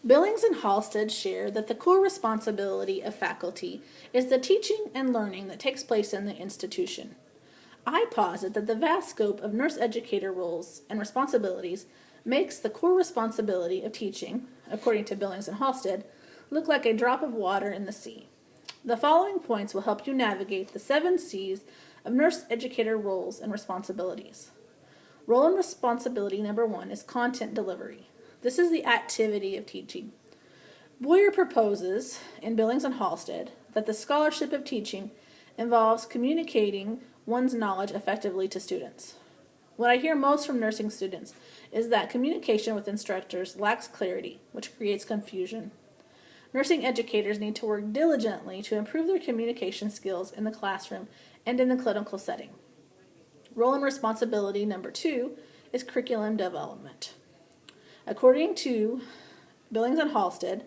Billings and Halstead share that the core responsibility of faculty is the teaching and learning that takes place in the institution. I posit that the vast scope of nurse educator roles and responsibilities makes the core responsibility of teaching, according to Billings and Halstead, look like a drop of water in the sea. The following points will help you navigate the 7 C's of nurse educator roles and responsibilities. Role and responsibility number 1 is content delivery. This is the activity of teaching. Boyer proposes, in Billings and Halstead, that the scholarship of teaching involves communicating one's knowledge effectively to students. What I hear most from nursing students is that communication with instructors lacks clarity, which creates confusion. Nursing educators need to work diligently to improve their communication skills in the classroom and in the clinical setting. Role and responsibility number 2 is curriculum development. According to Billings and Halstead,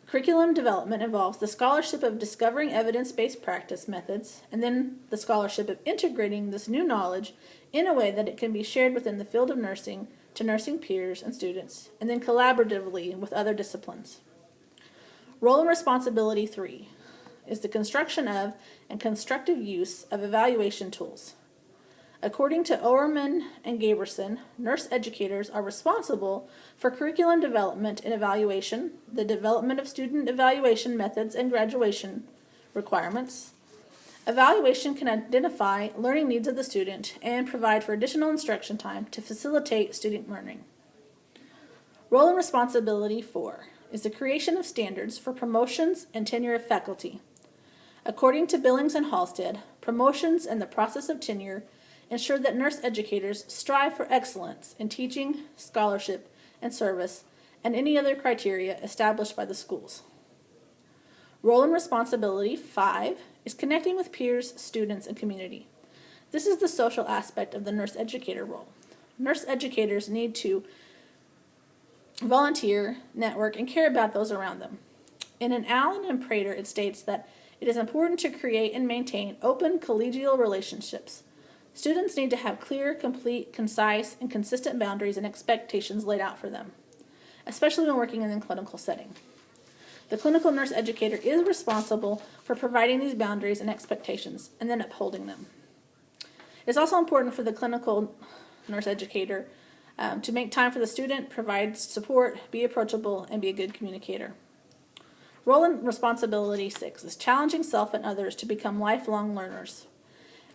curriculum development involves the scholarship of discovering evidence-based practice methods and then the scholarship of integrating this new knowledge in a way that it can be shared within the field of nursing to nursing peers and students, and then collaboratively with other disciplines. Role and responsibility 3 is the construction of and constructive use of evaluation tools. According to Owerman and Gaberson, nurse educators are responsible for curriculum development and evaluation, the development of student evaluation methods and graduation requirements. Evaluation can identify learning needs of the student and provide for additional instruction time to facilitate student learning. Role and responsibility 4 is the creation of standards for promotions and tenure of faculty. According to Billings and Halstead, promotions and the process of tenure ensure that nurse educators strive for excellence in teaching, scholarship, and service, and any other criteria established by the schools. Role and responsibility 5 is connecting with peers, students, and community. This is the social aspect of the nurse educator role. Nurse educators need to volunteer, network, and care about those around them. In an Allen and Prater, it states that it is important to create and maintain open collegial relationships. Students need to have clear, complete, concise, and consistent boundaries and expectations laid out for them, especially when working in a clinical setting. The clinical nurse educator is responsible for providing these boundaries and expectations and then upholding them. It is also important for the clinical nurse educator to make time for the student, provide support, be approachable, and be a good communicator. Role and responsibility 6 is challenging self and others to become lifelong learners.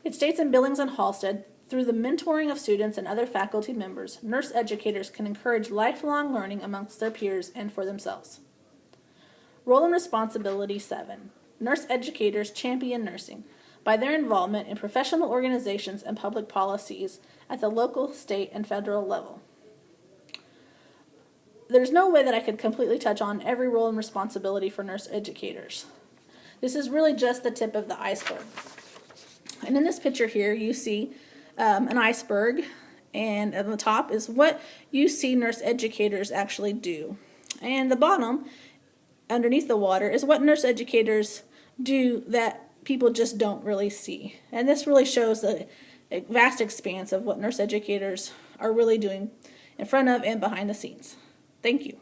It states in Billings and Halstead, through the mentoring of students and other faculty members, nurse educators can encourage lifelong learning amongst their peers and for themselves. Role and responsibility 7. Nurse educators champion nursing by their involvement in professional organizations and public policies at the local, state, and federal level. There's no way that I could completely touch on every role and responsibility for nurse educators. This is really just the tip of the iceberg. And in this picture here, you see an iceberg, and at the top is what you see nurse educators actually do. And the bottom, underneath the water, is what nurse educators do that people just don't really see. And this really shows the vast expanse of what nurse educators are really doing in front of and behind the scenes. Thank you.